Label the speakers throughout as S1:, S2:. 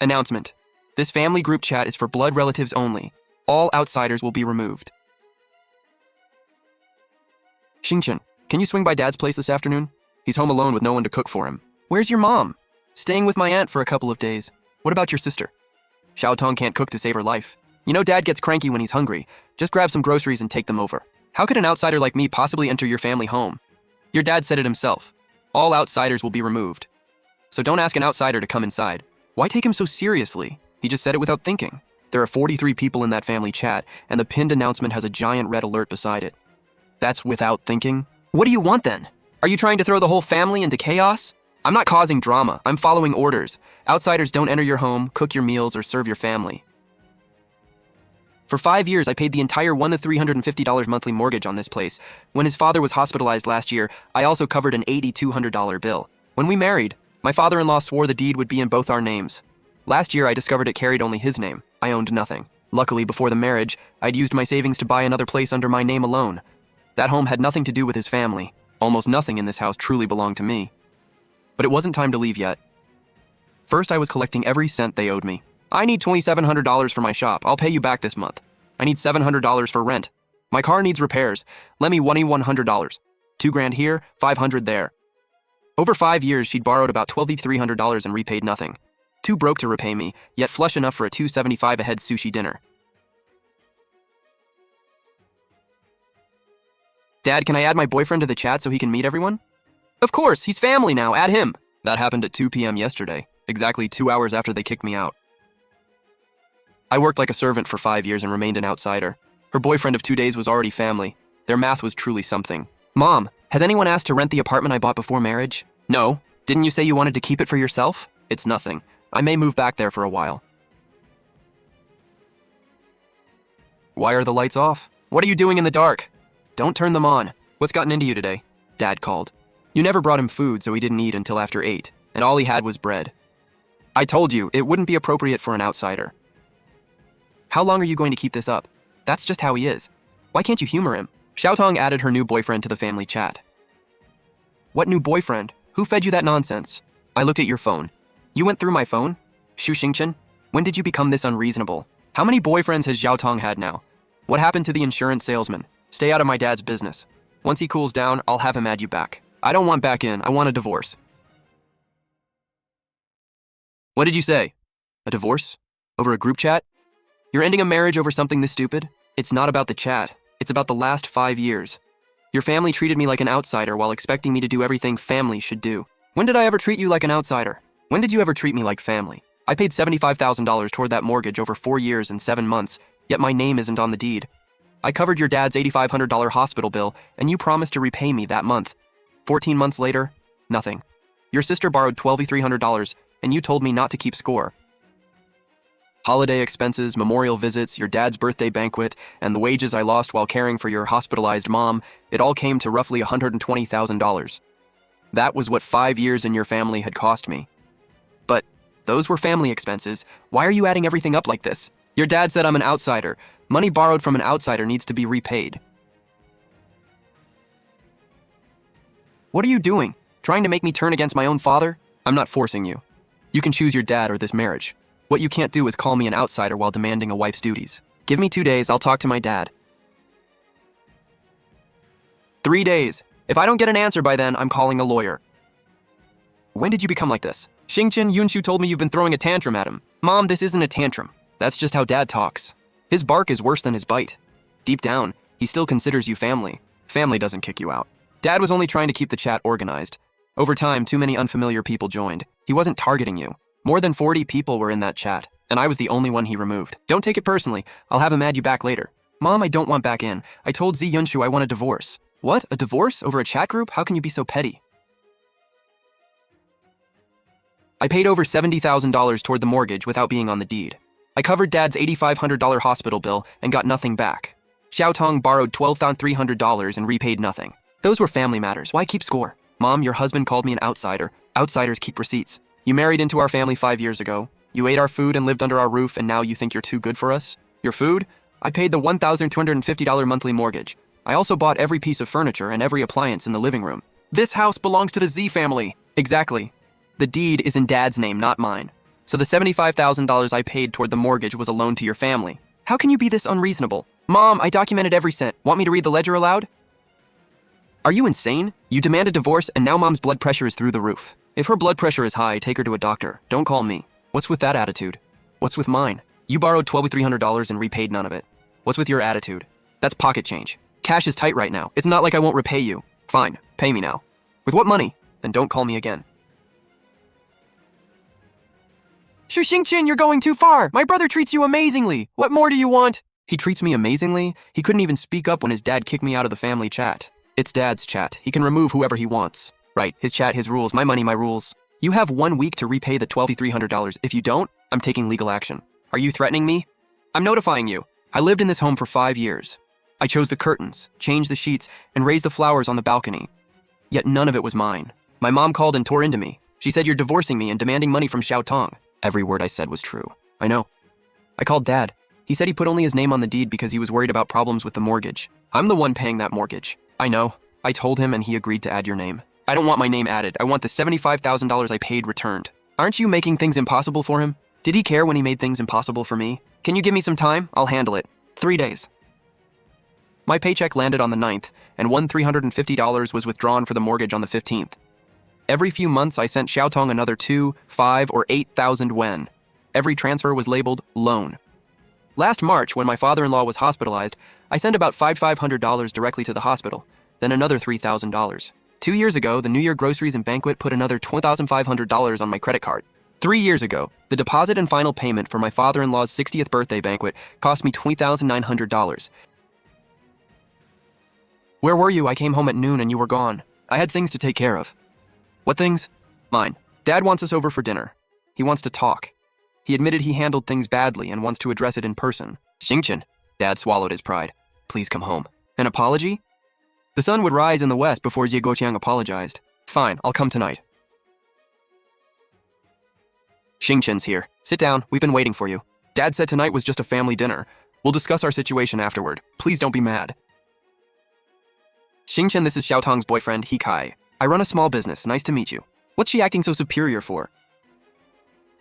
S1: Announcement. This family group chat is for blood relatives only. All outsiders will be removed. Xingchen, can you swing by Dad's place this afternoon? He's home alone with no one to cook for him. Where's your mom? Staying with my aunt for a couple of days. What about your sister? Xiaotong can't cook to save her life. You know Dad gets cranky when he's hungry. Just grab some groceries and take them over. How could an outsider like me possibly enter your family home? Your dad said it himself. All outsiders will be removed. So don't ask an outsider to come inside. Why take him so seriously? He just said it without thinking. There are 43 people in that family chat, and the pinned announcement has a giant red alert beside it. That's without thinking? What do you want then? Are you trying to throw the whole family into chaos? I'm not causing drama. I'm following orders. Outsiders don't enter your home, cook your meals, or serve your family. For 5 years, I paid the entire $1 to $350 monthly mortgage on this place. When his father was hospitalized last year, I also covered an $8,200 bill. When we married, my father-in-law swore the deed would be in both our names. Last year, I discovered it carried only his name. I owned nothing. Luckily, before the marriage, I'd used my savings to buy another place under my name alone. That home had nothing to do with his family. Almost nothing in this house truly belonged to me. But it wasn't time to leave yet. First, I was collecting every cent they owed me. I need $2,700 for my shop. I'll pay you back this month. I need $700 for rent. My car needs repairs. Lend me $2,100. $2,000 here, $500 there. Over 5 years, she'd borrowed about $2,300 and repaid nothing. Too broke to repay me, yet flush enough for a $275 a head sushi dinner. Dad, can I add my boyfriend to the chat so he can meet everyone? Of course, he's family now. Add him. That happened at 2 p.m. yesterday, exactly 2 hours after they kicked me out. I worked like a servant for 5 years and remained an outsider. Her boyfriend of 2 days was already family. Their math was truly something. Mom, has anyone asked to rent the apartment I bought before marriage? No. Didn't you say you wanted to keep it for yourself? It's nothing. I may move back there for a while. Why are the lights off? What are you doing in the dark? Don't turn them on. What's gotten into you today? Dad called. You never brought him food, so he didn't eat until after 8, and all he had was bread. I told you, it wouldn't be appropriate for an outsider. How long are you going to keep this up? That's just how he is. Why can't you humor him? Xiaotong added her new boyfriend to the family chat. What new boyfriend? Who fed you that nonsense? I looked at your phone. You went through my phone? Xu Xingchen, when did you become this unreasonable? How many boyfriends has Xiaotong had now? What happened to the insurance salesman? Stay out of my dad's business. Once he cools down, I'll have him add you back. I don't want back in, I want a divorce. What did you say? A divorce? Over a group chat? You're ending a marriage over something this stupid? It's not about the chat. It's about the last 5 years. Your family treated me like an outsider while expecting me to do everything family should do. When did I ever treat you like an outsider? When did you ever treat me like family? I paid $75,000 toward that mortgage over 4 years and 7 months, yet my name isn't on the deed. I covered your dad's $8,500 hospital bill, and you promised to repay me that month. 14 months later, nothing. Your sister borrowed $2,300, and you told me not to keep score. Holiday expenses, memorial visits, your dad's birthday banquet, and the wages I lost while caring for your hospitalized mom, it all came to roughly $120,000. That was what 5 years in your family had cost me. But those were family expenses. Why are you adding everything up like this? Your dad said I'm an outsider. Money borrowed from an outsider needs to be repaid. What are you doing? Trying to make me turn against my own father? I'm not forcing you. You can choose your dad or this marriage. What you can't do is call me an outsider while demanding a wife's duties. Give me 2 days, I'll talk to my dad. 3 days. If I don't get an answer by then, I'm calling a lawyer. When did you become like this? Xingchen, Yunshu told me you've been throwing a tantrum at him. Mom, this isn't a tantrum. That's just how Dad talks. His bark is worse than his bite. Deep down, he still considers you family. Family doesn't kick you out. Dad was only trying to keep the chat organized. Over time, too many unfamiliar people joined. He wasn't targeting you. More than 40 people were in that chat, and I was the only one he removed. Don't take it personally. I'll have him add you back later. Mom, I don't want back in. I told Zi Yunshu I want a divorce. What? A divorce? Over a chat group? How can you be so petty? I paid over $70,000 toward the mortgage without being on the deed. I covered Dad's $8,500 hospital bill and got nothing back. Xiaotong borrowed $12,300 and repaid nothing. Those were family matters. Why keep score? Mom, your husband called me an outsider. Outsiders keep receipts. You married into our family 5 years ago. You ate our food and lived under our roof, and now you think you're too good for us? Your food? I paid the $1,250 monthly mortgage. I also bought every piece of furniture and every appliance in the living room. This house belongs to the Z family. Exactly. The deed is in Dad's name, not mine. So the $75,000 I paid toward the mortgage was a loan to your family. How can you be this unreasonable? Mom, I documented every cent. Want me to read the ledger aloud? Are you insane? You demand a divorce and now Mom's blood pressure is through the roof. If her blood pressure is high, take her to a doctor. Don't call me. What's with that attitude? What's with mine? You borrowed $1,200 and repaid none of it. What's with your attitude? That's pocket change. Cash is tight right now. It's not like I won't repay you. Fine, pay me now. With what money? Then don't call me again. Shu Xingchen, you're going too far. My brother treats you amazingly. What more do you want? He treats me amazingly? He couldn't even speak up when his dad kicked me out of the family chat. It's Dad's chat. He can remove whoever he wants. Right, his chat, his rules, my money, my rules. You have 1 week to repay the $1,300. If you don't, I'm taking legal action. Are you threatening me? I'm notifying you. I lived in this home for 5 years. I chose the curtains, changed the sheets, and raised the flowers on the balcony. Yet none of it was mine. My mom called and tore into me. She said you're divorcing me and demanding money from Xiao Tong. Every word I said was true. I know. I called Dad. He said he put only his name on the deed because he was worried about problems with the mortgage. I'm the one paying that mortgage. I know. I told him and he agreed to add your name. I don't want my name added. I want the $75,000 I paid returned. Aren't you making things impossible for him? Did he care when he made things impossible for me? Can you give me some time? I'll handle it. 3 days. My paycheck landed on the 9th, and $350 was withdrawn for the mortgage on the 15th. Every few months, I sent Xiaotong another 2, 5, or 8,000 yuan. Every transfer was labeled loan. Last March, when my father-in-law was hospitalized, I sent about $500 directly to the hospital, then another $3,000. 2 years ago, the New Year groceries and banquet put another $2,500 on my credit card. 3 years ago, the deposit and final payment for my father-in-law's 60th birthday banquet cost me $20,900. Where were you? I came home at noon and you were gone. I had things to take care of. What things? Mine. Dad wants us over for dinner. He wants to talk. He admitted he handled things badly and wants to address it in person. Xingchen. Dad swallowed his pride. Please come home. An apology? The sun would rise in the west before Jie Guoqiang apologized. Fine, I'll come tonight. Xingchen's here. Sit down, we've been waiting for you. Dad said tonight was just a family dinner. We'll discuss our situation afterward. Please don't be mad. Xingchen, this is Xiaotong's boyfriend, He Kai. I run a small business. Nice to meet you. What's she acting so superior for?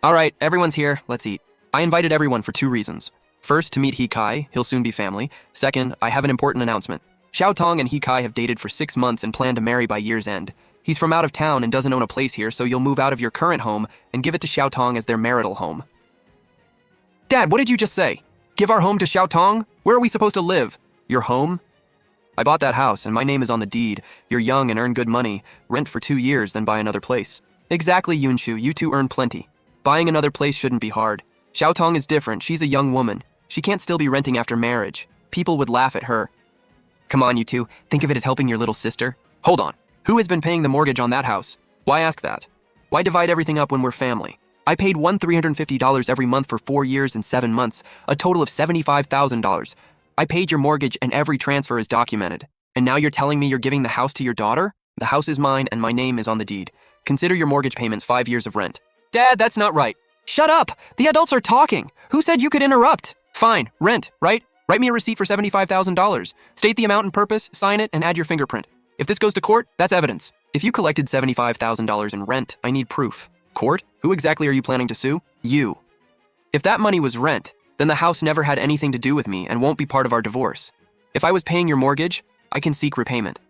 S1: All right, everyone's here. Let's eat. I invited everyone for 2 reasons. First, to meet He Kai. He'll soon be family. Second, I have an important announcement. Xiaotong and He Kai have dated for 6 months and plan to marry by year's end. He's from out of town and doesn't own a place here, so you'll move out of your current home and give it to Xiaotong as their marital home. Dad, what did you just say? Give our home to Xiaotong? Where are we supposed to live? Your home? I bought that house, and my name is on the deed. You're young and earn good money. Rent for 2 years, then buy another place. Exactly, Yunshu. You two earn plenty. Buying another place shouldn't be hard. Xiaotong is different. She's a young woman. She can't still be renting after marriage. People would laugh at her. Come on, you two. Think of it as helping your little sister. Hold on. Who has been paying the mortgage on that house? Why ask that? Why divide everything up when we're family? I paid $350 every month for 4 years and 7 months, a total of $75,000. I paid your mortgage and every transfer is documented. And now you're telling me you're giving the house to your daughter? The house is mine and my name is on the deed. Consider your mortgage payments 5 years of rent. Dad, that's not right. Shut up! The adults are talking! Who said you could interrupt? Fine, rent, right? Write me a receipt for $75,000. State the amount and purpose, sign it, and add your fingerprint. If this goes to court, that's evidence. If you collected $75,000 in rent, I need proof. Court? Who exactly are you planning to sue? You. If that money was rent, then the house never had anything to do with me and won't be part of our divorce. If I was paying your mortgage, I can seek repayment.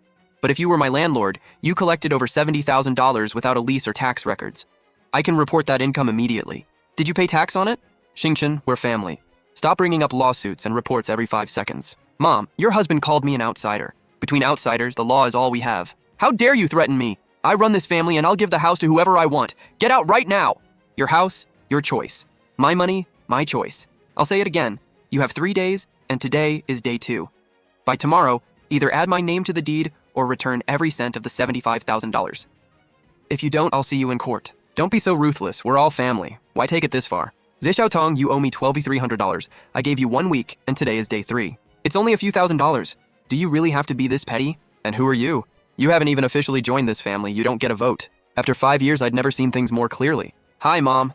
S1: But if you were my landlord, you collected over $70,000 without a lease or tax records. I can report that income immediately. Did you pay tax on it? Xingchen, we're family. Stop bringing up lawsuits and reports every 5 seconds. Mom, your husband called me an outsider. Between outsiders, the law is all we have. How dare you threaten me? I run this family and I'll give the house to whoever I want. Get out right now. Your house, your choice. My money, my choice. I'll say it again. You have 3 days, and today is day 2. By tomorrow, either add my name to the deed or return every cent of the $75,000. If you don't, I'll see you in court. Don't be so ruthless. We're all family. Why take it this far? Zhe Xiaotong, you owe me $1,300. I gave you 1 week, and today is day 3. It's only a few $1,000s. Do you really have to be this petty? And who are you? You haven't even officially joined this family. You don't get a vote. After 5 years, I'd never seen things more clearly. Hi, Mom.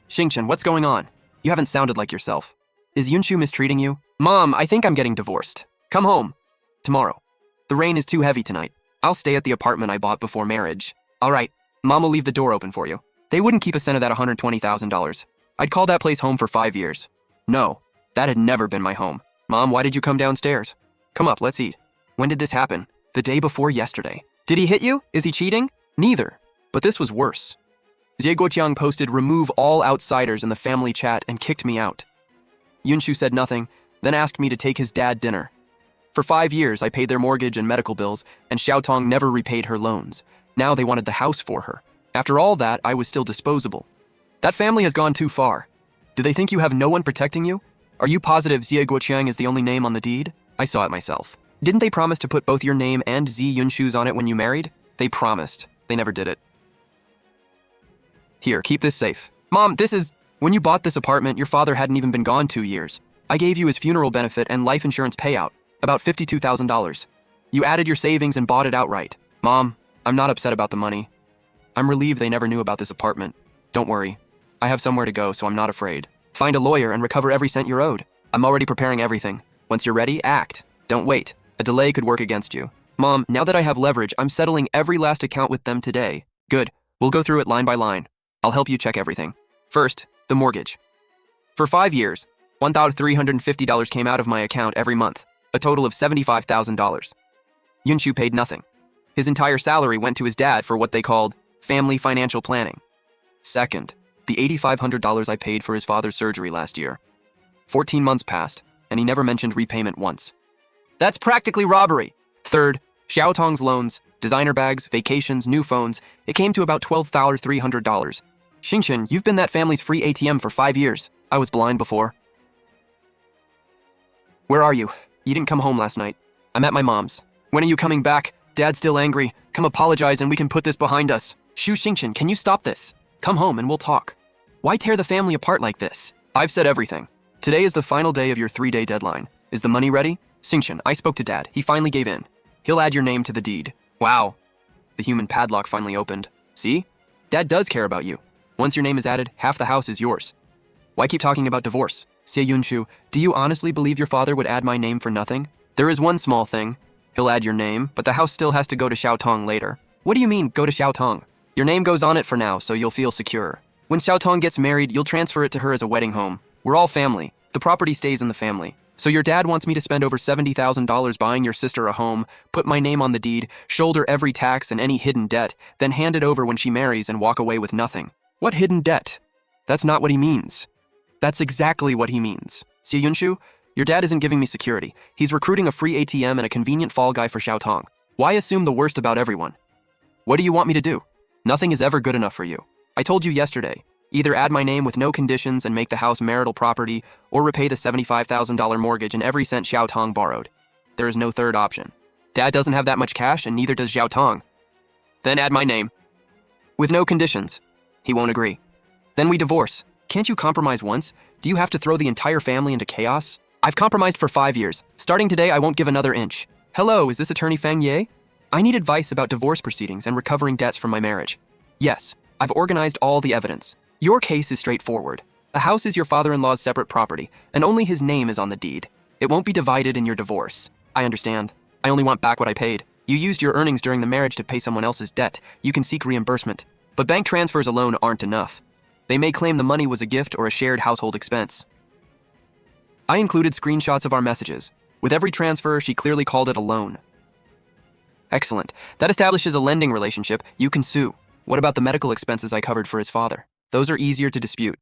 S1: Xingchen, what's going on? You haven't sounded like yourself. Is Yunshu mistreating you? Mom, I think I'm getting divorced. Come home. Tomorrow. The rain is too heavy tonight. I'll stay at the apartment I bought before marriage. All right. Mom will leave the door open for you. They wouldn't keep a cent of that $120,000. I'd call that place home for 5 years. No, that had never been my home. Mom, why did you come downstairs? Come up, let's eat. When did this happen? The day before yesterday. Did he hit you? Is he cheating? Neither. But this was worse. Jie Guoqiang posted remove all outsiders in the family chat and kicked me out. Yunshu said nothing, then asked me to take his dad dinner. For 5 years, I paid their mortgage and medical bills, and Xiaotong never repaid her loans. Now they wanted the house for her. After all that, I was still disposable. That family has gone too far. Do they think you have no one protecting you? Are you positive Jie Guoqiang is the only name on the deed? I saw it myself. Didn't they promise to put both your name and Zi Yunshu's on it when you married? They promised. They never did it. Here, keep this safe. Mom, this is... When you bought this apartment, your father hadn't even been gone 2 years. I gave you his funeral benefit and life insurance payout, about $52,000. You added your savings and bought it outright. Mom, I'm not upset about the money. I'm relieved they never knew about this apartment. Don't worry. I have somewhere to go, so I'm not afraid. Find a lawyer and recover every cent you're owed. I'm already preparing everything. Once you're ready, act. Don't wait. A delay could work against you. Mom, now that I have leverage, I'm settling every last account with them today. Good. We'll go through it line by line. I'll help you check everything. First, the mortgage. For 5 years, $1,350 came out of my account every month, a total of $75,000. Yunshu paid nothing. His entire salary went to his dad for what they called family financial planning. Second, the $8,500 I paid for his father's surgery last year. 14 months passed, and he never mentioned repayment once. That's practically robbery. Third, Xiaotong's loans, designer bags, vacations, new phones, it came to about $12,300. Xingchen, you've been that family's free ATM for 5 years. I was blind before. Where are you? You didn't come home last night. I'm at my mom's. When are you coming back? Dad's still angry. Come apologize and we can put this behind us. Shu Xingchen, can you stop this? Come home and we'll talk. Why tear the family apart like this? I've said everything. Today is the final day of your 3-day deadline. Is the money ready? Xingchen, I spoke to Dad. He finally gave in. He'll add your name to the deed. Wow. The human padlock finally opened. See? Dad does care about you. Once your name is added, half the house is yours. Why keep talking about divorce? Xie Yunshu, do you honestly believe your father would add my name for nothing? There is one small thing. He'll add your name, but the house still has to go to Xiaotong later. What do you mean, go to Xiaotong? Your name goes on it for now, so you'll feel secure. When Xiaotong gets married, you'll transfer it to her as a wedding home. We're all family. The property stays in the family. So your dad wants me to spend over $70,000 buying your sister a home, put my name on the deed, shoulder every tax and any hidden debt, then hand it over when she marries and walk away with nothing. What hidden debt? That's not what he means. That's exactly what he means. Xie Yunshu, your dad isn't giving me security. He's recruiting a free ATM and a convenient fall guy for Xiaotong. Why assume the worst about everyone? What do you want me to do? Nothing is ever good enough for you. I told you yesterday, either add my name with no conditions and make the house marital property, or repay the $75,000 mortgage and every cent Xiaotong borrowed. There is no third option. Dad doesn't have that much cash and neither does Xiaotong. Then add my name. With no conditions. He won't agree. Then we divorce. Can't you compromise once? Do you have to throw the entire family into chaos? I've compromised for 5 years. Starting today, I won't give another inch. Hello, is this attorney Fang Ye? I need advice about divorce proceedings and recovering debts from my marriage. Yes, I've organized all the evidence. Your case is straightforward. The house is your father-in-law's separate property, and only his name is on the deed. It won't be divided in your divorce. I understand. I only want back what I paid. You used your earnings during the marriage to pay someone else's debt. You can seek reimbursement. But bank transfers alone aren't enough. They may claim the money was a gift or a shared household expense. I included screenshots of our messages. With every transfer, she clearly called it a loan. Excellent. That establishes a lending relationship. You can sue. What about the medical expenses I covered for his father? Those are easier to dispute.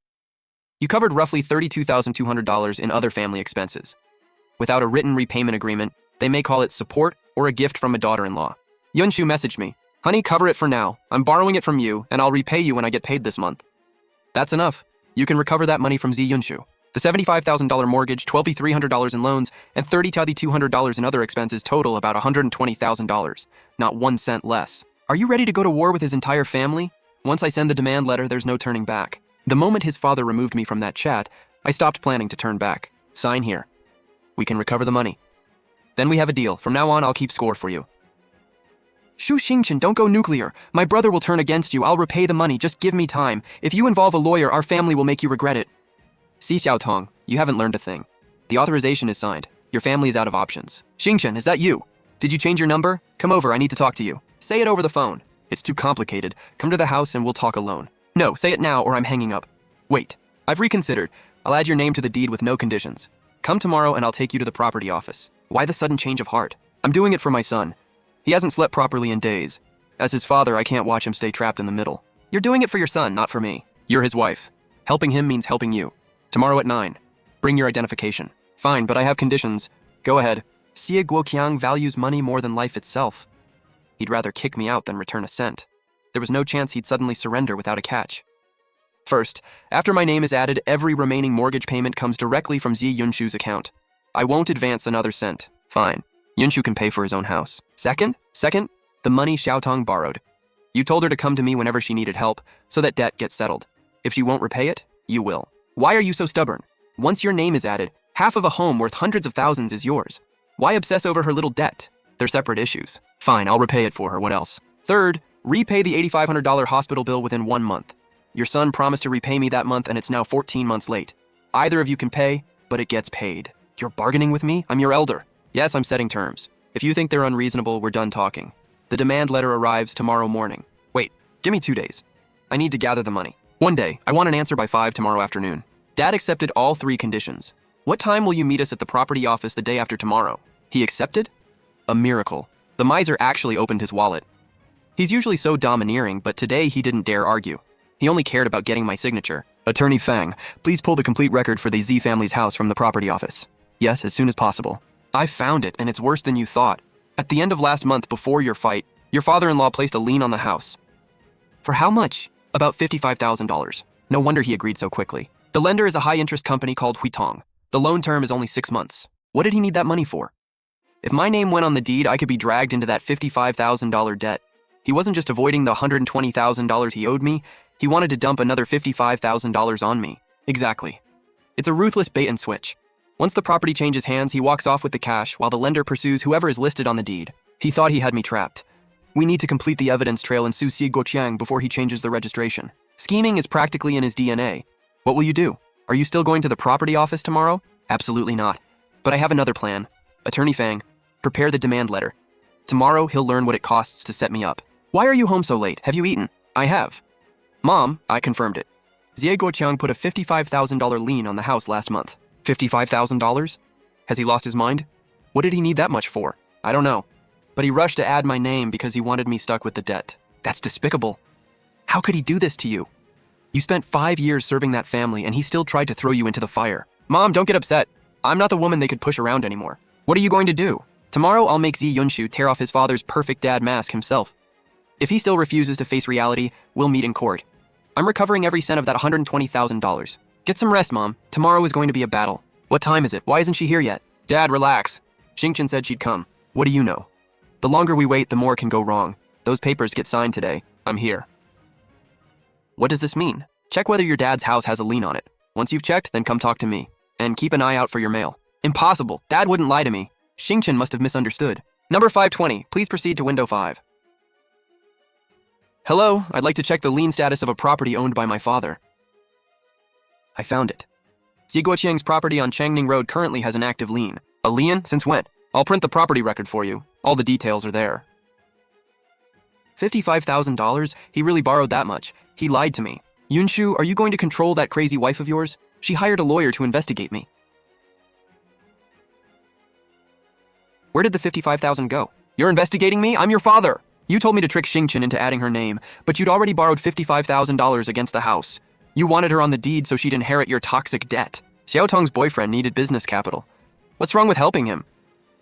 S1: You covered roughly $32,200 in other family expenses. Without a written repayment agreement, they may call it support or a gift from a daughter-in-law. Yunshu messaged me, "Honey, cover it for now. I'm borrowing it from you, and I'll repay you when I get paid this month." That's enough. You can recover that money from Zi Yunshu. The $75,000 mortgage, $12,300 in loans, and $30,200 in other expenses total about $120,000. Not 1 cent less. Are you ready to go to war with his entire family? Once I send the demand letter, there's no turning back. The moment his father removed me from that chat, I stopped planning to turn back. Sign here. We can recover the money. Then we have a deal. From now on, I'll keep score for you. Shu Xingchen, don't go nuclear. My brother will turn against you. I'll repay the money. Just give me time. If you involve a lawyer, our family will make you regret it. See, Xiaotong, you haven't learned a thing. The authorization is signed. Your family is out of options. Xingchen, is that you? Did you change your number? Come over, I need to talk to you. Say it over the phone. It's too complicated. Come to the house and we'll talk alone. No, say it now or I'm hanging up. Wait, I've reconsidered. I'll add your name to the deed with no conditions. Come tomorrow and I'll take you to the property office. Why the sudden change of heart? I'm doing it for my son. He hasn't slept properly in days. As his father, I can't watch him stay trapped in the middle. You're doing it for your son, not for me. You're his wife. Helping him means helping you. Tomorrow at 9. Bring your identification. Fine, but I have conditions. Go ahead. Xie Guoqiang values money more than life itself. He'd rather kick me out than return a cent. There was no chance he'd suddenly surrender without a catch. First, after my name is added, every remaining mortgage payment comes directly from Xie Yunshu's account. I won't advance another cent. Fine. Yunshu can pay for his own house. Second, the money Xiaotong borrowed. You told her to come to me whenever she needed help, so that debt gets settled. If she won't repay it, you will. Why are you so stubborn? Once your name is added, half of a home worth hundreds of thousands is yours. Why obsess over her little debt? They're separate issues. Fine, I'll repay it for her, what else? Third, repay the $8,500 hospital bill within 1 month. Your son promised to repay me that month and it's now 14 months late. Either of you can pay, but it gets paid. You're bargaining with me? I'm your elder. Yes, I'm setting terms. If you think they're unreasonable, we're done talking. The demand letter arrives tomorrow morning. Wait, give me 2 days. I need to gather the money. 1 day, I want an answer by 5 tomorrow afternoon. Dad accepted all 3 conditions. What time will you meet us at the property office the day after tomorrow? He accepted? A miracle. The miser actually opened his wallet. He's usually so domineering, but today he didn't dare argue. He only cared about getting my signature. Attorney Fang, please pull the complete record for the Z family's house from the property office. Yes, as soon as possible. I found it, and it's worse than you thought. At the end of last month, before your fight, your father-in-law placed a lien on the house. For how much? About $55,000. No wonder he agreed so quickly. The lender is a high-interest company called Huitong. The loan term is only 6 months. What did he need that money for? If my name went on the deed, I could be dragged into that $55,000 debt. He wasn't just avoiding the $120,000 he owed me, he wanted to dump another $55,000 on me. Exactly. It's a ruthless bait and switch. Once the property changes hands, he walks off with the cash while the lender pursues whoever is listed on the deed. He thought he had me trapped. We need to complete the evidence trail and sue Xie Guoqiang before he changes the registration. Scheming is practically in his DNA. What will you do? Are you still going to the property office tomorrow? Absolutely not. But I have another plan. Attorney Fang, prepare the demand letter. Tomorrow he'll learn what it costs to set me up. Why are you home so late? Have you eaten? I have. Mom, I confirmed it. Xie Guoqiang put a $55,000 lien on the house last month. $55,000? Has he lost his mind? What did he need that much for? I don't know. But he rushed to add my name because he wanted me stuck with the debt. That's despicable. How could he do this to you? You spent 5 years serving that family and he still tried to throw you into the fire. Mom, don't get upset. I'm not the woman they could push around anymore. What are you going to do? Tomorrow I'll make Xie Yunshu tear off his father's perfect dad mask himself. If he still refuses to face reality, we'll meet in court. I'm recovering every cent of that $120,000. Get some rest, Mom. Tomorrow is going to be a battle. What time is it? Why isn't she here yet? Dad, relax. Xingchen said she'd come. What do you know? The longer we wait, the more can go wrong. Those papers get signed today. I'm here. What does this mean? Check whether your dad's house has a lien on it. Once you've checked, then come talk to me. And keep an eye out for your mail. Impossible. Dad wouldn't lie to me. Xingchen must have misunderstood. Number 520, please proceed to window 5. Hello, I'd like to check the lien status of a property owned by my father. I found it. Xie Guoqiang's property on Changning Road currently has an active lien. A lien? Since when? I'll print the property record for you. All the details are there. $55,000? He really borrowed that much. He lied to me. Yunshu, are you going to control that crazy wife of yours? She hired a lawyer to investigate me. Where did the $55,000 go? You're investigating me? I'm your father! You told me to trick Xingchen into adding her name, but you'd already borrowed $55,000 against the house. You wanted her on the deed so she'd inherit your toxic debt. Xiaotong's boyfriend needed business capital. What's wrong with helping him?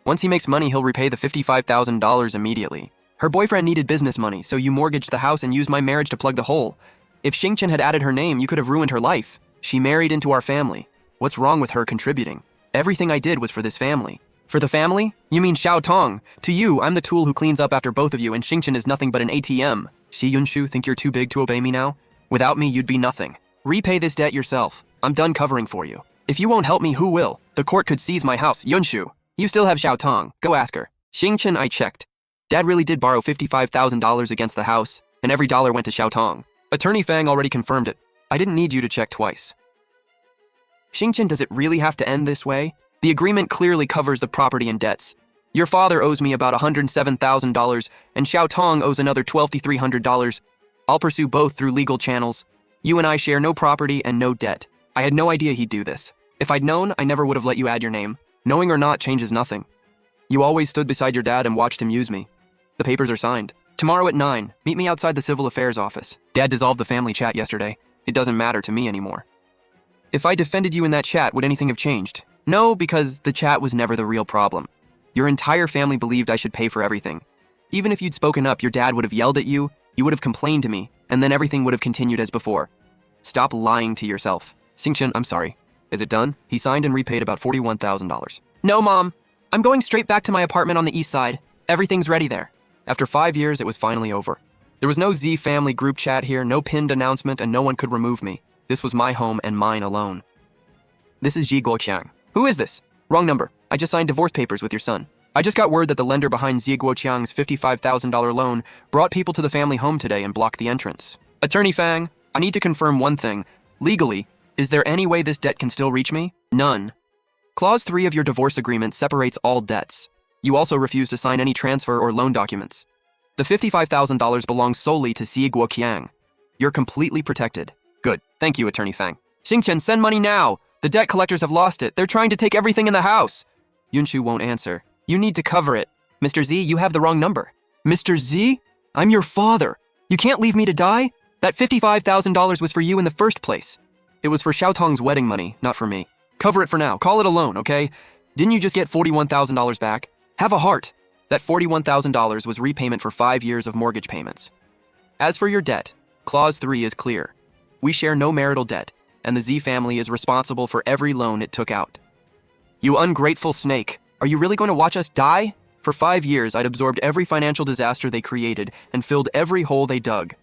S1: Once he makes money, he'll repay the $55,000 immediately. Her boyfriend needed business money, so you mortgaged the house and used my marriage to plug the hole. If Xingchen had added her name, you could have ruined her life. She married into our family. What's wrong with her contributing? Everything I did was for this family. For the family? You mean Xiaotong. To you, I'm the tool who cleans up after both of you, and Xingchen is nothing but an ATM. Xie Yunshu, think you're too big to obey me now? Without me, you'd be nothing. Repay this debt yourself. I'm done covering for you. If you won't help me, who will? The court could seize my house. Yunshu, you still have Xiaotong. Go ask her. Xingchen, I checked. Dad really did borrow $55,000 against the house, and every dollar went to Xiaotong. Attorney Fang already confirmed it. I didn't need you to check twice. Xingchen, does it really have to end this way? The agreement clearly covers the property and debts. Your father owes me about $107,000, and Xiaotong owes another $2,300. I'll pursue both through legal channels. You and I share no property and no debt. I had no idea he'd do this. If I'd known, I never would have let you add your name. Knowing or not changes nothing. You always stood beside your dad and watched him use me. The papers are signed. Tomorrow at 9, meet me outside the Civil Affairs office. Dad dissolved the family chat yesterday. It doesn't matter to me anymore. If I defended you in that chat, would anything have changed? No, because the chat was never the real problem. Your entire family believed I should pay for everything. Even if you'd spoken up, your dad would have yelled at you, you would have complained to me, and then everything would have continued as before. Stop lying to yourself. Xingchen, I'm sorry. Is it done? He signed and repaid about $41,000. No, Mom. I'm going straight back to my apartment on the east side. Everything's ready there. After 5 years, it was finally over. There was no Z family group chat here, no pinned announcement, and no one could remove me. This was my home and mine alone. This is Ji Guoqiang. Who is this? Wrong number. I just signed divorce papers with your son. I just got word that the lender behind Ji Guoqiang's $55,000 loan brought people to the family home today and blocked the entrance. Attorney Fang, I need to confirm one thing. Legally, is there any way this debt can still reach me? None. Clause 3 of your divorce agreement separates all debts. You also refuse to sign any transfer or loan documents. The $55,000 belongs solely to Ji Guoqiang. You're completely protected. Good. Thank you, Attorney Fang. Xingchen, send money now! The debt collectors have lost it. They're trying to take everything in the house. Yunshu won't answer. You need to cover it. Mr. Z, you have the wrong number. Mr. Z? I'm your father. You can't leave me to die? That $55,000 was for you in the first place. It was for Xiaotong's wedding money, not for me. Cover it for now. Call it a loan, okay? Didn't you just get $41,000 back? Have a heart. That $41,000 was repayment for 5 years of mortgage payments. As for your debt, Clause 3 is clear. We share no marital debt, and the Z family is responsible for every loan it took out. You ungrateful snake. Are you really going to watch us die? For 5 years, I'd absorbed every financial disaster they created and filled every hole they dug.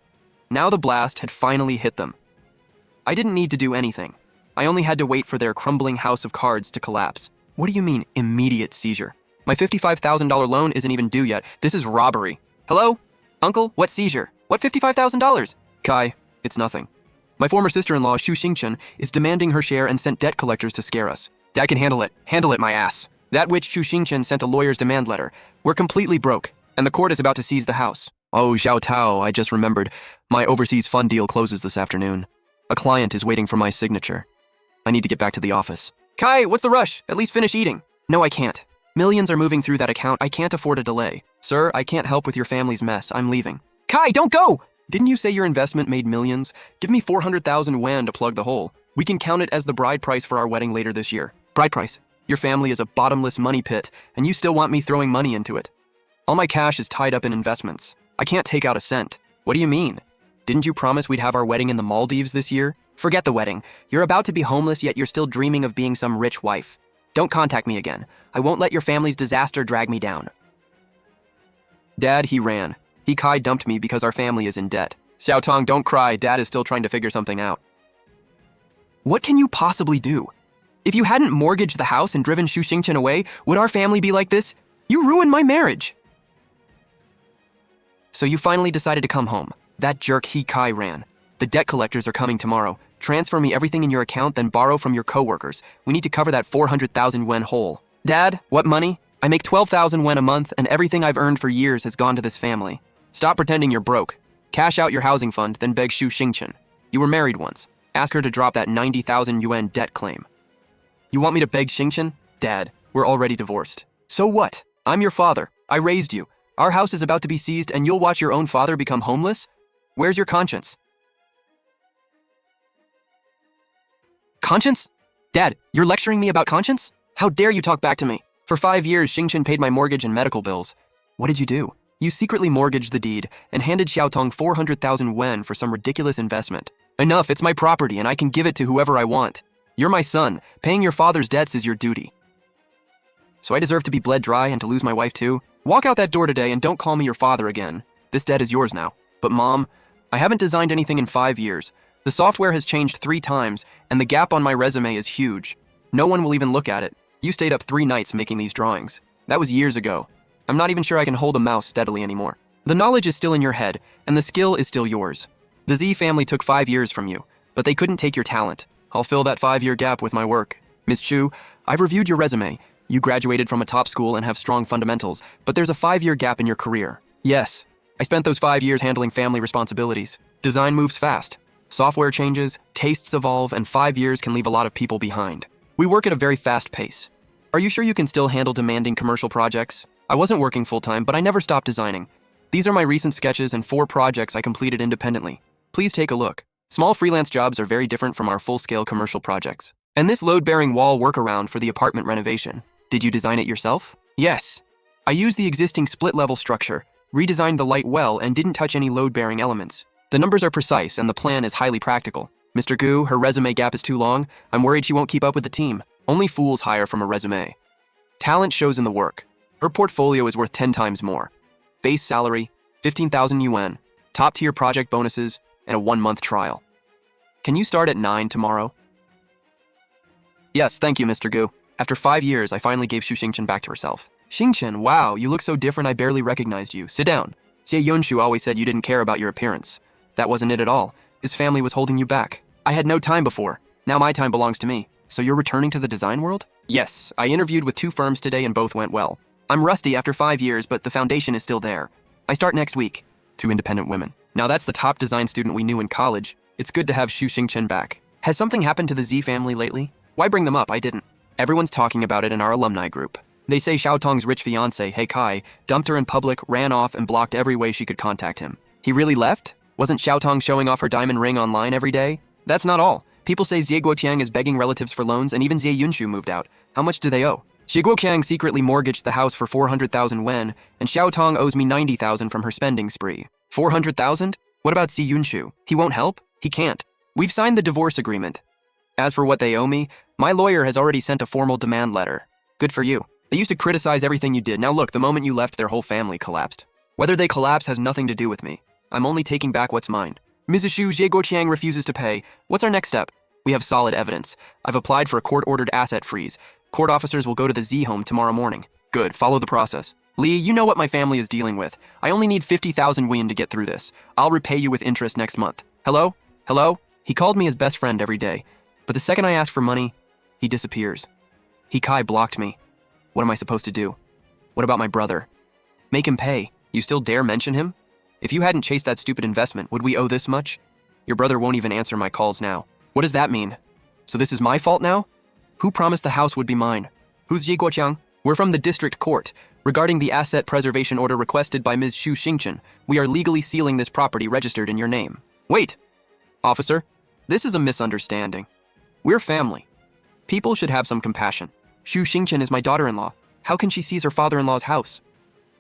S1: Now the blast had finally hit them. I didn't need to do anything. I only had to wait for their crumbling house of cards to collapse. What do you mean, immediate seizure? My $55,000 loan isn't even due yet. This is robbery. Hello? Uncle, what seizure? What $55,000? Kai, it's nothing. My former sister-in-law, Xu Xingchen, is demanding her share and sent debt collectors to scare us. Dad can handle it. Handle it, my ass. That witch Xu Xingchen sent a lawyer's demand letter. We're completely broke, and the court is about to seize the house. Oh, Xiao Tao, I just remembered. My overseas fund deal closes this afternoon. A client is waiting for my signature. I need to get back to the office. Kai, what's the rush? At least finish eating. No, I can't. Millions are moving through that account. I can't afford a delay. Sir, I can't help with your family's mess. I'm leaving. Kai, don't go! Didn't you say your investment made millions? Give me 400,000 yuan to plug the hole. We can count it as the bride price for our wedding later this year. Bride price? Your family is a bottomless money pit, and you still want me throwing money into it. All my cash is tied up in investments. I can't take out a cent. What do you mean? Didn't you promise we'd have our wedding in the Maldives this year? Forget the wedding. You're about to be homeless, yet you're still dreaming of being some rich wife. Don't contact me again. I won't let your family's disaster drag me down. Dad, he ran. He Kai dumped me because our family is in debt. Xiaotong, don't cry. Dad is still trying to figure something out. What can you possibly do? If you hadn't mortgaged the house and driven Xu Xingchen away, would our family be like this? You ruined my marriage. So you finally decided to come home. That jerk He Kai ran. The debt collectors are coming tomorrow. Transfer me everything in your account, then borrow from your coworkers. We need to cover that 400,000 yuan hole. Dad, what money? I make 12,000 yuan a month, and everything I've earned for years has gone to this family. Stop pretending you're broke. Cash out your housing fund, then beg Xu Xingchen. You were married once. Ask her to drop that 90,000 yuan debt claim. You want me to beg Xingchen? Dad, we're already divorced. So what? I'm your father. I raised you. Our house is about to be seized, and you'll watch your own father become homeless? Where's your conscience? Conscience? Dad, you're lecturing me about conscience? How dare you talk back to me? For 5 years, Xingchen paid my mortgage and medical bills. What did you do? You secretly mortgaged the deed and handed Xiaotong 400,000 yuan for some ridiculous investment. Enough, it's my property and I can give it to whoever I want. You're my son. Paying your father's debts is your duty. So I deserve to be bled dry and to lose my wife too? Walk out that door today and don't call me your father again. This debt is yours now. But Mom, I haven't designed anything in 5 years. The software has changed 3 times and the gap on my resume is huge. No one will even look at it. You stayed up 3 nights making these drawings. That was years ago. I'm not even sure I can hold a mouse steadily anymore. The knowledge is still in your head, and the skill is still yours. The Z family took 5 years from you, but they couldn't take your talent. I'll fill that 5-year gap with my work. Ms. Chu, I've reviewed your resume. You graduated from a top school and have strong fundamentals, but there's a 5-year gap in your career. Yes, I spent those 5 years handling family responsibilities. Design moves fast. Software changes, tastes evolve, and 5 years can leave a lot of people behind. We work at a very fast pace. Are you sure you can still handle demanding commercial projects? I wasn't working full-time, but I never stopped designing. These are my recent sketches and 4 projects I completed independently. Please take a look. Small freelance jobs are very different from our full-scale commercial projects. And this load-bearing wall workaround for the apartment renovation. Did you design it yourself? Yes. I used the existing split-level structure, redesigned the light well, and didn't touch any load-bearing elements. The numbers are precise, and the plan is highly practical. Mr. Gu, her resume gap is too long. I'm worried she won't keep up with the team. Only fools hire from a resume. Talent shows in the work. Her portfolio is worth 10 times more. Base salary, 15,000 yuan, top-tier project bonuses, and a 1-month trial. Can you start at 9 tomorrow? Yes, thank you, Mr. Gu. After 5 years, I finally gave Xu Xingchen back to herself. Xingchen, wow, you look so different I barely recognized you. Sit down. Xie Yunshu always said you didn't care about your appearance. That wasn't it at all. His family was holding you back. I had no time before. Now my time belongs to me. So you're returning to the design world? Yes, I interviewed with 2 firms today and both went well. I'm rusty after 5 years, but the foundation is still there. I start next week. 2 independent women. Now that's the top design student we knew in college. It's good to have Xu Xingchen back. Has something happened to the Z family lately? Why bring them up? I didn't. Everyone's talking about it in our alumni group. They say Xiao Tong's rich fiancé, He Kai, dumped her in public, ran off, and blocked every way she could contact him. He really left? Wasn't Xiao Tong showing off her diamond ring online every day? That's not all. People say Xie Guoqiang is begging relatives for loans, and even Xie Yunshu moved out. How much do they owe? Xie Guoqiang secretly mortgaged the house for 400,000 yuan, and Xiao Tong owes me 90,000 from her spending spree. 400,000? What about Xie Yunshu? He won't help? He can't. We've signed the divorce agreement. As for what they owe me, my lawyer has already sent a formal demand letter. Good for you. They used to criticize everything you did. Now look, the moment you left, their whole family collapsed. Whether they collapse has nothing to do with me. I'm only taking back what's mine. Mrs. Xu, Xie Guoqiang refuses to pay. What's our next step? We have solid evidence. I've applied for a court-ordered asset freeze. Court officers will go to the Z home tomorrow morning. Good, follow the process. Li, you know what my family is dealing with. I only need 50,000 yuan to get through this. I'll repay you with interest next month. Hello? Hello? He called me his best friend every day. But the second I ask for money, he disappears. He Kai blocked me. What am I supposed to do? What about my brother? Make him pay. You still dare mention him? If you hadn't chased that stupid investment, would we owe this much? Your brother won't even answer my calls now. What does that mean? So this is my fault now? Who promised the house would be mine? Who's Xie Guoqiang? We're from the district court. Regarding the asset preservation order requested by Ms. Xu Xingchen, we are legally sealing this property registered in your name. Wait! Officer, this is a misunderstanding. We're family. People should have some compassion. Xu Xingchen is my daughter-in-law. How can she seize her father-in-law's house?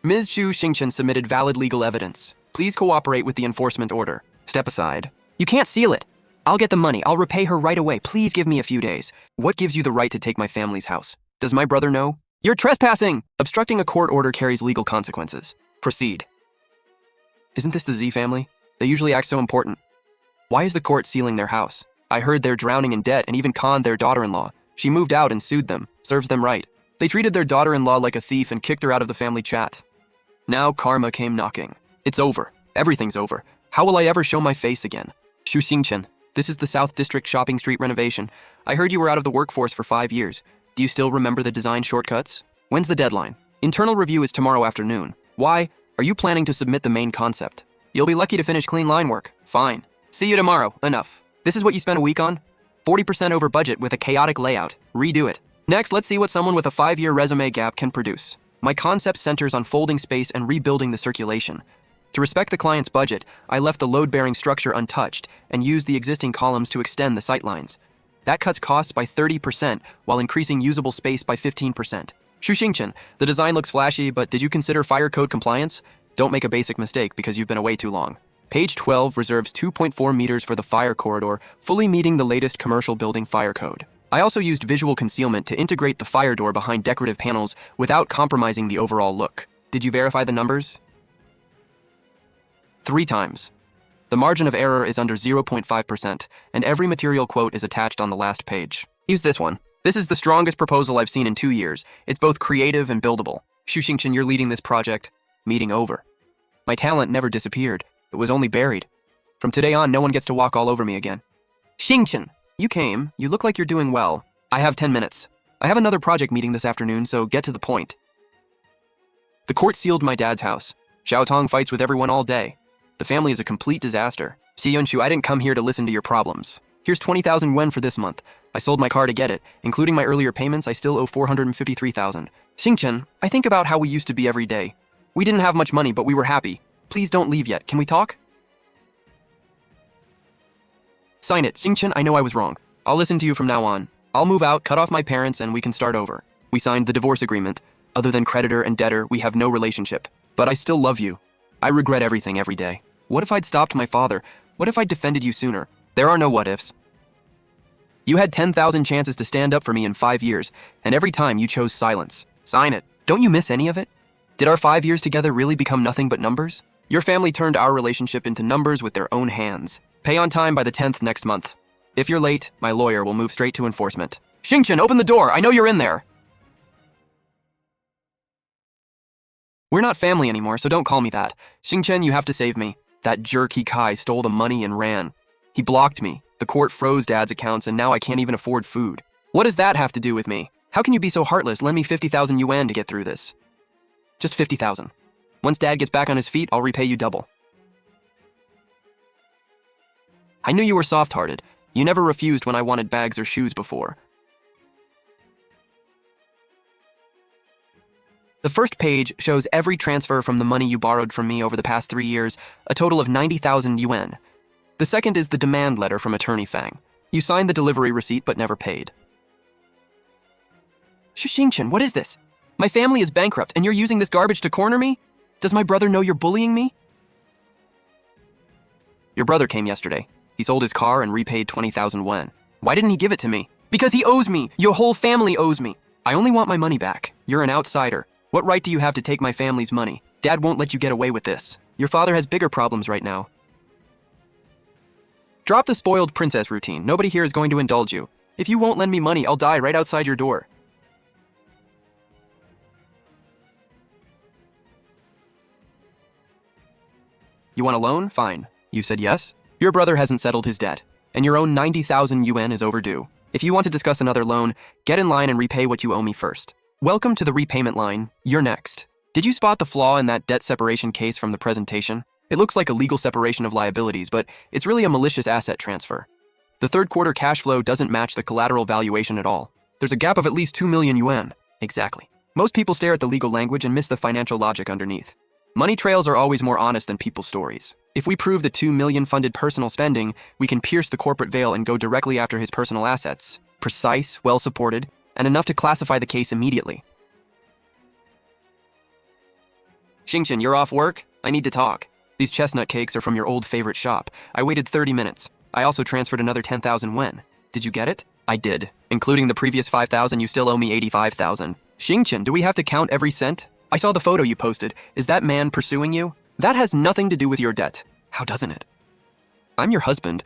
S1: Ms. Xu Xingchen submitted valid legal evidence. Please cooperate with the enforcement order. Step aside. You can't seal it. I'll get the money. I'll repay her right away. Please give me a few days. What gives you the right to take my family's house? Does my brother know? You're trespassing! Obstructing a court order carries legal consequences. Proceed. Isn't this the Z family? They usually act so important. Why is the court sealing their house? I heard they're drowning in debt and even conned their daughter-in-law. She moved out and sued them. Serves them right. They treated their daughter-in-law like a thief and kicked her out of the family chat. Now karma came knocking. It's over. Everything's over. How will I ever show my face again? Xu Xingchen, this is the South District Shopping Street renovation. I heard you were out of the workforce for 5 years. Do you still remember the design shortcuts? When's the deadline? Internal review is tomorrow afternoon. Why? Are you planning to submit the main concept? You'll be lucky to finish clean line work. Fine. See you tomorrow. Enough. This is what you spent a week on? 40% over budget with a chaotic layout. Redo it. Next, let's see what someone with a 5-year resume gap can produce. My concept centers on folding space and rebuilding the circulation. To respect the client's budget, I left the load-bearing structure untouched and used the existing columns to extend the sightlines. That cuts costs by 30% while increasing usable space by 15%. Xu Xingchen, the design looks flashy, but did you consider fire code compliance? Don't make a basic mistake because you've been away too long. Page 12 reserves 2.4 meters for the fire corridor, fully meeting the latest commercial building fire code. I also used visual concealment to integrate the fire door behind decorative panels without compromising the overall look. Did you verify the numbers? 3 times. The margin of error is under 0.5%, and every material quote is attached on the last page. Use this one. This is the strongest proposal I've seen in 2 years. It's both creative and buildable. Xu Xingchen, you're leading this project. Meeting over. My talent never disappeared. It was only buried. From today on, no one gets to walk all over me again. Xingchen, you came. You look like you're doing well. I have 10 minutes. I have another project meeting this afternoon, so get to the point. The court sealed my dad's house. Xiao Tong fights with everyone all day. The family is a complete disaster. See, Yunshu, I didn't come here to listen to your problems. Here's 20,000 yuan for this month. I sold my car to get it. Including my earlier payments, I still owe 453,000. Xingchen, I think about how we used to be every day. We didn't have much money, but we were happy. Please don't leave yet. Can we talk? Sign it. Xingchen, I know I was wrong. I'll listen to you from now on. I'll move out, cut off my parents, and we can start over. We signed the divorce agreement. Other than creditor and debtor, we have no relationship. But I still love you. I regret everything every day. What if I'd stopped my father? What if I'd defended you sooner? There are no what-ifs. You had 10,000 chances to stand up for me in 5 years, and every time you chose silence. Sign it. Don't you miss any of it? Did our 5 years together really become nothing but numbers? Your family turned our relationship into numbers with their own hands. Pay on time by the 10th next month. If you're late, my lawyer will move straight to enforcement. Xingchen, open the door! I know you're in there! We're not family anymore, so don't call me that. Xingchen, you have to save me. That jerk Hikai stole the money and ran. He blocked me. The court froze Dad's accounts, and now I can't even afford food. What does that have to do with me? How can you be so heartless? Lend me 50,000 yuan to get through this. Just 50,000. Once Dad gets back on his feet, I'll repay you double. I knew you were soft-hearted. You never refused when I wanted bags or shoes before. The first page shows every transfer from the money you borrowed from me over the past 3 years, a total of 90,000 yuan. The second is the demand letter from Attorney Fang. You signed the delivery receipt but never paid. Xingchen, what is this? My family is bankrupt and you're using this garbage to corner me? Does my brother know you're bullying me? Your brother came yesterday. He sold his car and repaid 20,000 yuan. Why didn't he give it to me? Because he owes me. Your whole family owes me. I only want my money back. You're an outsider. What right do you have to take my family's money? Dad won't let you get away with this. Your father has bigger problems right now. Drop the spoiled princess routine. Nobody here is going to indulge you. If you won't lend me money, I'll die right outside your door. You want a loan? Fine. You said yes? Your brother hasn't settled his debt, and your own 90,000 yuan is overdue. If you want to discuss another loan, get in line and repay what you owe me first. Welcome to the repayment line. You're next. Did you spot the flaw in that debt separation case from the presentation? It looks like a legal separation of liabilities, but it's really a malicious asset transfer. The third quarter cash flow doesn't match the collateral valuation at all. There's a gap of at least 2 million yuan. Exactly. Most people stare at the legal language and miss the financial logic underneath. Money trails are always more honest than people's stories. If we prove the 2 million funded personal spending, we can pierce the corporate veil and go directly after his personal assets. Precise, well-supported, and enough to classify the case immediately. Xingchen, you're off work? I need to talk. These chestnut cakes are from your old favorite shop. I waited 30 minutes. I also transferred another 10,000 yuan. Did you get it? I did. Including the previous 5,000, you still owe me 85,000. Xingchen, do we have to count every cent? I saw the photo you posted. Is that man pursuing you? That has nothing to do with your debt. How doesn't it? I'm your husband.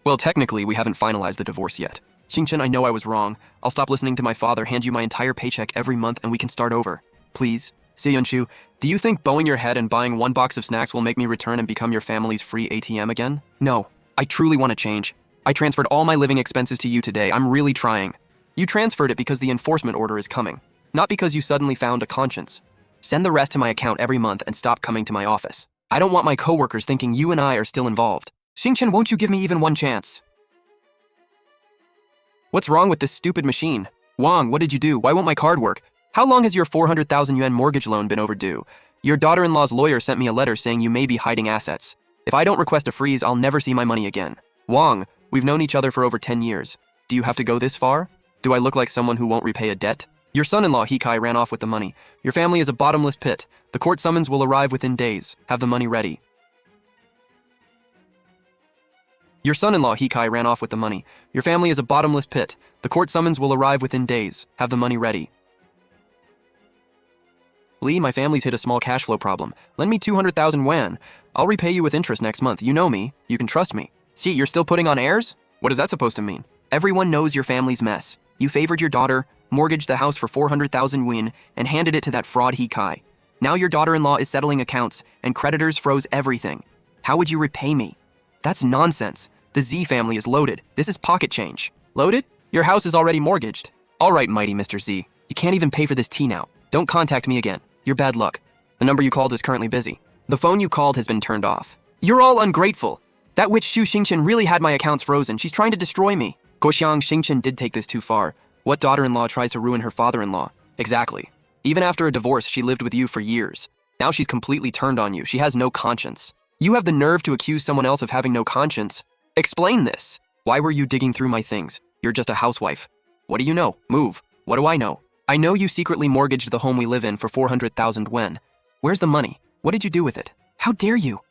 S1: Well, technically, we haven't finalized the divorce yet. Xingchen, I know I was wrong. I'll stop listening to my father, hand you my entire paycheck every month, and we can start over. Please. Yunshu, do you think bowing your head and buying 1 box of snacks will make me return and become your family's free ATM again? No. I truly want to change. I transferred all my living expenses to you today. I'm really trying. You transferred it because the enforcement order is coming, not because you suddenly found a conscience. Send the rest to my account every month and stop coming to my office. I don't want my coworkers thinking you and I are still involved. Xingchen, won't you give me even one chance? What's wrong with this stupid machine? Wang, what did you do? Why won't my card work? How long has your 400,000 yuan mortgage loan been overdue? Your daughter-in-law's lawyer sent me a letter saying you may be hiding assets. If I don't request a freeze, I'll never see my money again. Wang, we've known each other for over 10 years. Do you have to go this far? Do I look like someone who won't repay a debt? Your son-in-law, Hikai, ran off with the money. Your family is a bottomless pit. The court summons will arrive within days. Have the money ready. Your son-in-law, Hikai, ran off with the money. Your family is a bottomless pit. The court summons will arrive within days. Have the money ready. Lee, my family's hit a small cash flow problem. Lend me 200,000 yuan. I'll repay you with interest next month. You know me. You can trust me. See, you're still putting on airs? What is that supposed to mean? Everyone knows your family's mess. You favored your daughter, mortgaged the house for 400,000 yuan, and handed it to that fraud Hikai. Now your daughter-in-law is settling accounts, and creditors froze everything. How would you repay me? That's nonsense. The Z family is loaded. This is pocket change. Loaded? Your house is already mortgaged. All right, mighty Mr. Z. You can't even pay for this tea now. Don't contact me again. You're bad luck. The number you called is currently busy. The phone you called has been turned off. You're all ungrateful. That witch Xu Xingchen really had my accounts frozen. She's trying to destroy me. Guoxiang Xingchen did take this too far. What daughter-in-law tries to ruin her father-in-law? Exactly. Even after a divorce, she lived with you for years. Now she's completely turned on you. She has no conscience. You have the nerve to accuse someone else of having no conscience. Explain this. Why were you digging through my things? You're just a housewife. What do you know? Move. What do I know? I know you secretly mortgaged the home we live in for 400,000 yuan. Where's the money? What did you do with it? How dare you?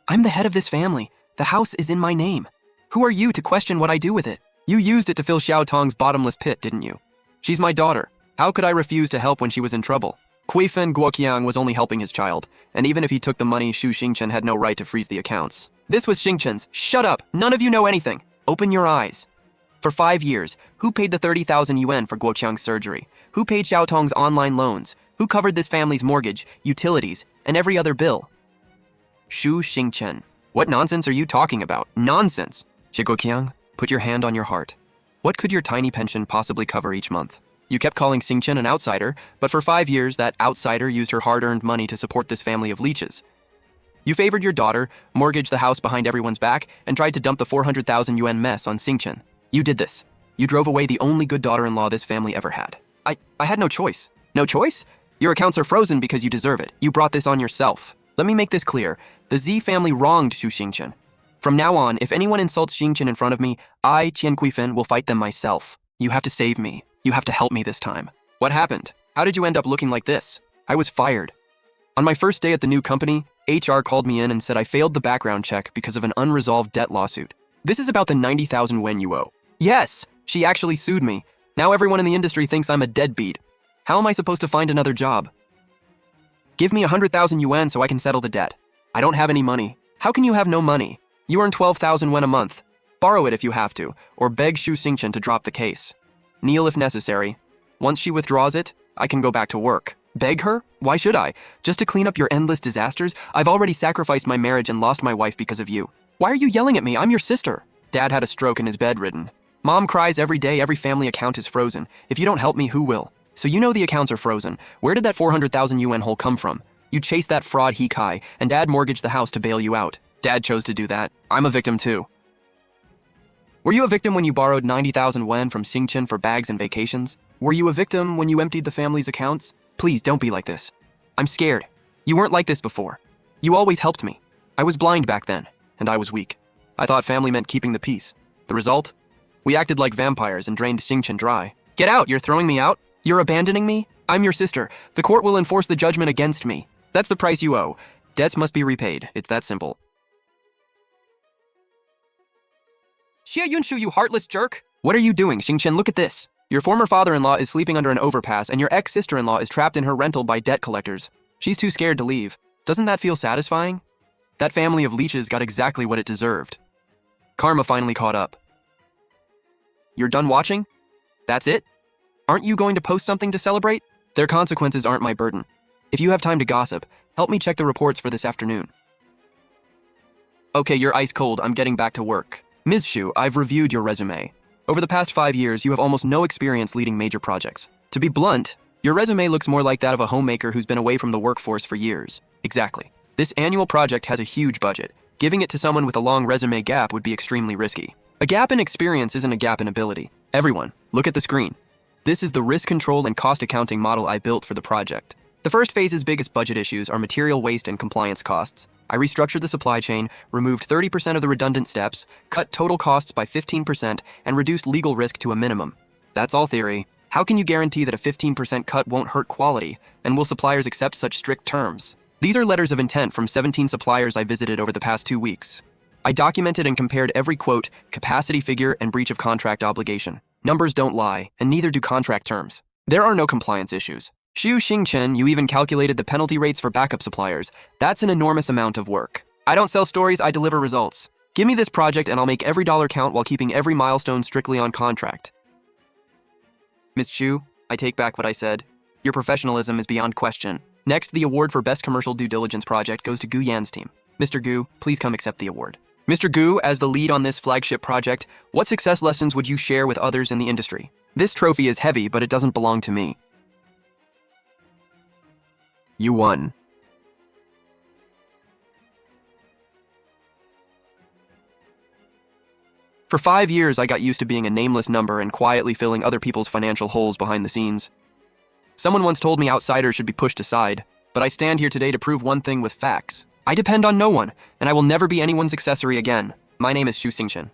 S1: I'm the head of this family. The house is in my name. Who are you to question what I do with it? You used it to fill Xiao Tong's bottomless pit, didn't you? She's my daughter. How could I refuse to help when she was in trouble? Kuifen Guoqiang was only helping his child, and even if he took the money, Xu Xingchen had no right to freeze the accounts. This was Xingchen's. Shut up! None of you know anything! Open your eyes. For 5 years, who paid the 30,000 yuan for Guoqiang's surgery? Who paid Xiao Tong's online loans? Who covered this family's mortgage, utilities, and every other bill? Xu Xingchen. What nonsense are you talking about? Nonsense! Xie Guoqiang, put your hand on your heart. What could your tiny pension possibly cover each month? You kept calling Xingchen an outsider, but for 5 years, that outsider used her hard-earned money to support this family of leeches. You favored your daughter, mortgaged the house behind everyone's back, and tried to dump the 400,000 yuan mess on Xingchen. You did this. You drove away the only good daughter-in-law this family ever had. I had no choice. No choice? Your accounts are frozen because you deserve it. You brought this on yourself. Let me make this clear. The Z family wronged Xu Xingchen. From now on, if anyone insults Xingchen in front of me, I, Qian Kuifen, will fight them myself. You have to save me. You have to help me this time. What happened? How did you end up looking like this? I was fired. On my first day at the new company, HR called me in and said I failed the background check because of an unresolved debt lawsuit. This is about the 90,000 yuan you owe. Yes, she actually sued me. Now everyone in the industry thinks I'm a deadbeat. How am I supposed to find another job? Give me 100,000 yuan so I can settle the debt. I don't have any money. How can you have no money? You earn 12,000 yuan a month. Borrow it if you have to, or beg Xu Xingchen to drop the case. Kneel if necessary. Once she withdraws it, I can go back to work. Beg her? Why should I? Just to clean up your endless disasters? I've already sacrificed my marriage and lost my wife because of you. Why are you yelling at me? I'm your sister. Dad had a stroke and is bedridden. Mom cries every day. Every family account is frozen. If you don't help me, who will? So you know the accounts are frozen. Where did that 400,000 yuan hole come from? You chased that fraud He Kai, and Dad mortgaged the house to bail you out. Dad chose to do that. I'm a victim too. Were you a victim when you borrowed 90,000 yuan from Xingchen for bags and vacations? Were you a victim when you emptied the family's accounts? Please don't be like this. I'm scared. You weren't like this before. You always helped me. I was blind back then, and I was weak. I thought family meant keeping the peace. The result? We acted like vampires and drained Xingchen dry. Get out! You're throwing me out? You're abandoning me? I'm your sister. The court will enforce the judgment against me. That's the price you owe. Debts must be repaid. It's that simple. Xie Yunshu, you heartless jerk! What are you doing, Xingchen? Look at this. Your former father-in-law is sleeping under an overpass, and your ex-sister-in-law is trapped in her rental by debt collectors. She's too scared to leave. Doesn't that feel satisfying? That family of leeches got exactly what it deserved. Karma finally caught up. You're done watching? That's it? Aren't you going to post something to celebrate? Their consequences aren't my burden. If you have time to gossip, help me check the reports for this afternoon. Okay, you're ice cold. I'm getting back to work. Ms. Xu, I've reviewed your resume. Over the past 5 years, you have almost no experience leading major projects. To be blunt, your resume looks more like that of a homemaker who's been away from the workforce for years. Exactly. This annual project has a huge budget. Giving it to someone with a long resume gap would be extremely risky. A gap in experience isn't a gap in ability. Everyone, look at the screen. This is the risk control and cost accounting model I built for the project. The first phase's biggest budget issues are material waste and compliance costs. I restructured the supply chain, removed 30% of the redundant steps, cut total costs by 15%, and reduced legal risk to a minimum. That's all theory. How can you guarantee that a 15% cut won't hurt quality, and will suppliers accept such strict terms? These are letters of intent from 17 suppliers I visited over the past 2 weeks. I documented and compared every quote, capacity figure, and breach of contract obligation. Numbers don't lie, and neither do contract terms. There are no compliance issues. Xu Xingchen, you even calculated the penalty rates for backup suppliers. That's an enormous amount of work. I don't sell stories, I deliver results. Give me this project and I'll make every dollar count while keeping every milestone strictly on contract. Ms. Xu, I take back what I said. Your professionalism is beyond question. Next, the award for Best Commercial Due Diligence Project goes to Gu Yan's team. Mr. Gu, please come accept the award. Mr. Gu, as the lead on this flagship project, what success lessons would you share with others in the industry? This trophy is heavy, but it doesn't belong to me. You won. For 5 years, I got used to being a nameless number and quietly filling other people's financial holes behind the scenes. Someone once told me outsiders should be pushed aside, but I stand here today to prove one thing with facts. I depend on no one, and I will never be anyone's accessory again. My name is Xu Xingchen.